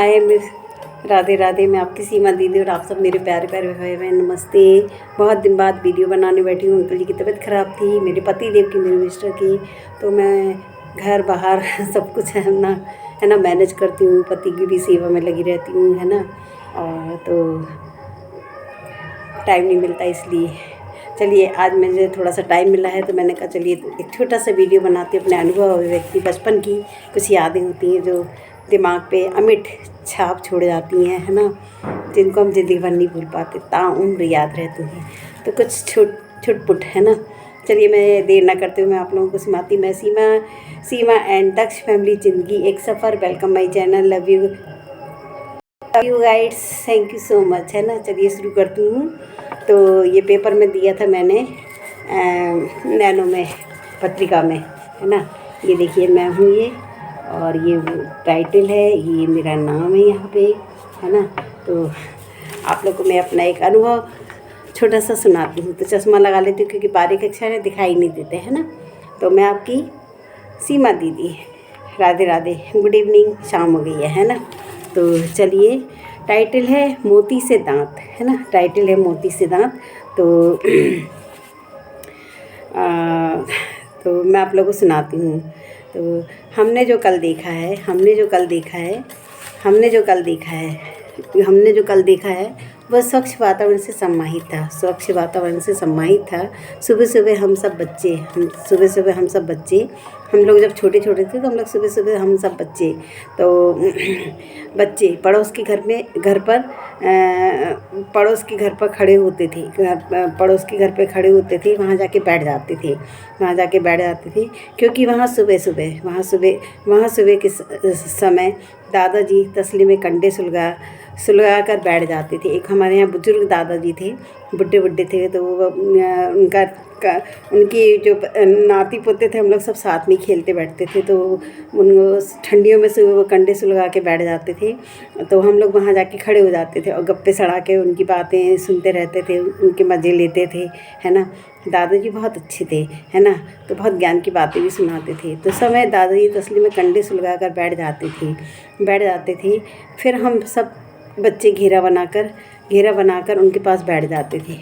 Hi miss, Radhe Radhe. मैं आपकी सीमा दीदी और आप सब मेरे प्यारे प्यारे भाई बहन, नमस्ते। बहुत दिन बाद वीडियो बनाने बैठी हूँ। अंकल जी की तबीयत ख़राब थी, मेरे पति देव की, मेरे मिस्टर की, तो मैं घर बाहर सब कुछ है ना मैनेज करती हूँ। पति की भी सेवा में लगी रहती हूँ, है ना। और तो टाइम नहीं मिलता, इसलिए चलिए आज मुझे थोड़ा सा टाइम मिला है तो मैंने कहा चलिए एक छोटा सा वीडियो बनाती हूँ। अपने अनुभव अभिव्यक्ति, बचपन की कुछ यादें होती हैं जो दिमाग पे अमिट छाप छोड़ जाती हैं, है ना, जिनको हम ज़िंदगी भर नहीं भूल पाते, ताउम्र याद रहती हैं। तो कुछ छुटपुट है ना। चलिए मैं देर ना करते हुए मैं आप लोगों को सुनाती। मैं सीमा एंड दक्ष फैमिली, ज़िंदगी एक सफ़र। Welcome my channel, love you guides, thank you so much, है ना। चलिए शुरू करती हूँ। तो ये पेपर में दिया था मैंने, नैनो में, पत्रिका में, है ना। ये देखिए मैं हूँ ये, और ये वो टाइटल है, ये मेरा नाम है यहाँ पे, है ना। तो आप लोग को मैं अपना एक अनुभव छोटा सा सुनाती हूँ। तो चश्मा लगा लेती हूँ क्योंकि बारीक अक्षर है, दिखाई नहीं देते, है ना। तो मैं आपकी सीमा दीदी, राधे राधे, गुड इवनिंग, शाम हो गई है ना। तो चलिए, टाइटल है मोती से दांत, है ना। टाइटल है मोती से दांत। तो तो मैं आप लोगों को सुनाती हूँ। तो हमने जो कल देखा है, हमने जो कल देखा है वह स्वच्छ वातावरण से सम्माहित था। स्वच्छ वातावरण से सम्माहित था। सुबह सुबह हम सब बच्चे, हम लोग जब छोटे छोटे थे तो हम लोग सुबह हम सब बच्चे, तो बच्चे पड़ोस के घर पर खड़े होते थे, पड़ोस के घर पे खड़े होते थे, वहाँ जाके बैठ जाते थे क्योंकि वहाँ सुबह के समय दादाजी तसले में कंडे सुलगा कर बैठ जाते थे। एक हमारे यहाँ बुजुर्ग दादाजी थे, बुड्ढे थे, तो वो उनकी जो नाती पोते थे, हम लोग सब साथ में खेलते बैठते थे। तो उन ठंडियों में से वो कंडे सुलगा के बैठ जाते थे, तो हम लोग वहाँ जाके खड़े हो जाते थे और गप्पे सड़ा के उनकी बातें सुनते रहते थे, उनके मज़े लेते थे, है ना। दादाजी बहुत अच्छे थे, है ना। तो बहुत ज्ञान की बातें भी सुनाते थे। तो समय दादाजी तसली में कंडे सुलगा कर बैठ जाते थे। फिर हम सब बच्चे घेरा बनाकर उनके पास बैठ जाते थे,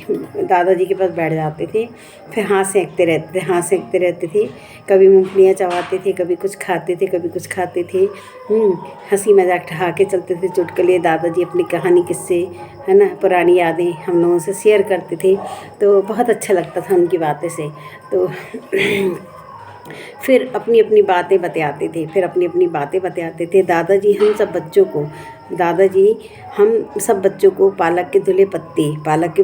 दादाजी के पास बैठ जाते थे। फिर हाथ सेंकते रहते थे। कभी मूंगफलियाँ चबाते थे, कभी कुछ खाते थे। हंसी मजाक ठहाके चलते थे, चुटकुले, दादाजी अपनी कहानी, किस्से, है ना, पुरानी यादें हम लोगों से शेयर करते थे। तो बहुत अच्छा लगता था उनकी बातें से। तो फिर अपनी अपनी बातें बताते थे। दादाजी हम सब बच्चों को पालक के धुले पत्ते, पालक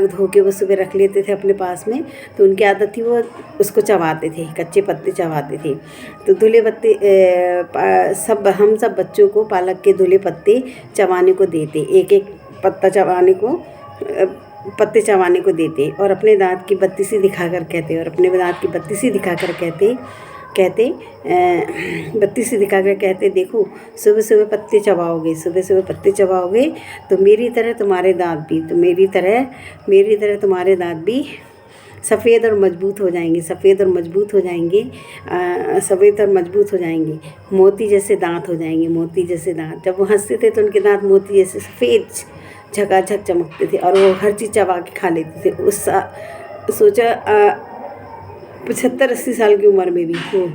धो के वो सुबह रख लेते थे अपने पास में। तो उनकी आदत थी, वो उसको चबाते थे, कच्चे पत्ते चबाते थे। तो धुले पत्ते हम सब बच्चों को पालक के धुले पत्ते चबाने को देते, एक पत्ता पत्ते चबाने को देते, और अपने दांत की बत्ती से दिखाकर कहते, देखो सुबह सुबह पत्ते चबाओगे तो मेरी तरह तुम्हारे दांत भी सफ़ेद और मजबूत हो जाएंगे, मोती जैसे दांत हो जाएंगे। जब वो हंसते थे तो उनके दांत मोती जैसे सफ़ेद झकाझक चमकते थे, और वो हर चीज़ चबा के खा लेते थे। सोचा 75-80 साल की उम्र में भी वो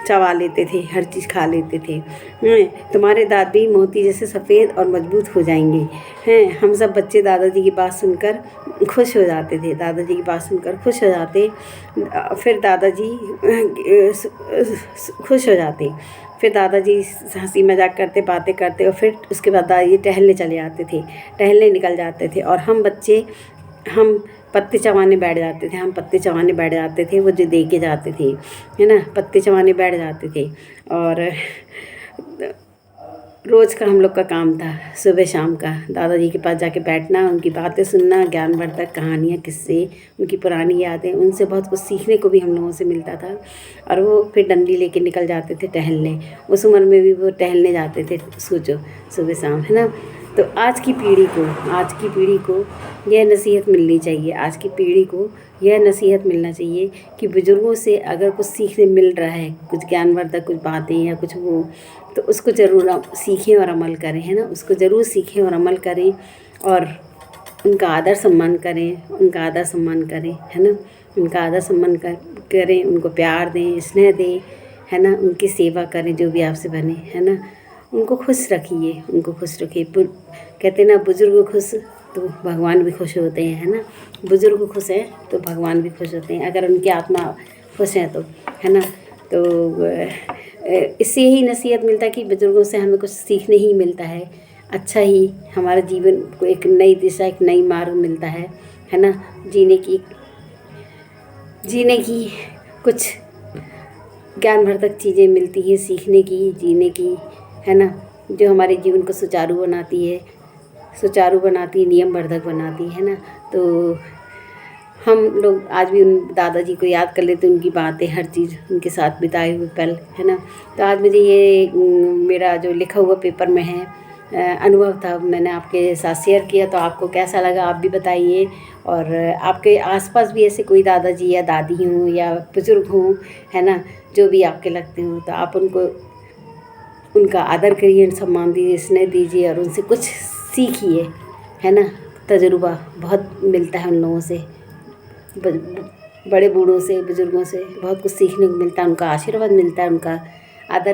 चबा लेते थे, हर चीज़ खा लेते थे। तुम्हारे दांत भी मोती जैसे सफ़ेद और मजबूत हो जाएंगे, हैं। हम सब बच्चे दादाजी की बात सुनकर खुश हो जाते। फिर दादाजी खुश हो जाते। फिर दादाजी हंसी मजाक करते, बातें करते, और फिर उसके बाद दादाजी टहलने निकल जाते थे, और हम पत्ते चबाने बैठ जाते थे। वो जो दे के जाते थे, है ना, पत्ते चबाने बैठ जाते थे। और रोज़ का हम लोग का काम था, सुबह शाम का दादाजी के पास जाके बैठना, उनकी बातें सुनना, ज्ञानवर्धक कहानियाँ, किस्से, उनकी पुरानी यादें, उनसे बहुत कुछ सीखने को भी हम लोगों से मिलता था। और वो फिर डंडी लेके निकल जाते थे टहलने। उस उम्र में भी वो टहलने जाते थे, सोचो, सुबह शाम, है ना। तो आज की पीढ़ी को यह नसीहत मिलनी चाहिए, आज की पीढ़ी को यह नसीहत मिलना चाहिए कि बुज़ुर्गों से अगर कुछ सीखने मिल रहा है, कुछ ज्ञानवर्धक कुछ बातें या कुछ वो, तो उसको ज़रूर आप सीखें और अमल करें, है ना। उसको ज़रूर सीखें और अमल करें और उनका आदर सम्मान करें, उनका आदर सम्मान करें, है ना। उनका आदर सम्मान करें, उनको प्यार दें, स्नेह दें, है ना। उनकी सेवा करें जो भी आपसे बने, है ना। उनको खुश रखिए, उनको खुश रखिए। कहते हैं ना, बुज़ुर्ग खुश तो भगवान भी खुश होते हैं, है ना। बुज़ुर्ग खुश हैं तो भगवान भी खुश होते हैं, अगर उनकी आत्मा खुश है तो, है ना। तो इससे यही नसीहत मिलता है कि बुज़ुर्गों से हमें कुछ सीखने ही मिलता है, अच्छा ही हमारे जीवन को एक नई दिशा, एक नई मार्ग मिलता है ना। जीने की कुछ ज्ञानवर्धक चीज़ें मिलती हैं, सीखने की, जीने की, है ना, जो हमारे जीवन को सुचारू बनाती, नियमवर्धक बनाती है ना। तो हम लोग आज भी उन दादाजी को याद कर लेते, उनकी बातें, हर चीज़, उनके साथ बिताए हुए पल, है ना। तो आज मुझे ये मेरा जो लिखा हुआ पेपर में है अनुभव था, मैंने आपके साथ शेयर किया। तो आपको कैसा लगा आप भी बताइए। और आपके आसपास भी ऐसे कोई दादाजी या दादी हों या बुज़ुर्ग हों, है ना, जो भी आपके लगते हों, तो आप उनका आदर करिए, सम्मान दीजिए, स्नेह दीजिए और उनसे कुछ सीखिए, है ना। तजुर्बा बहुत मिलता है उन लोगों से, बड़े बूढ़ों से, बुज़ुर्गों से बहुत कुछ सीखने को मिलता है, उनका आशीर्वाद मिलता है, उनका आदर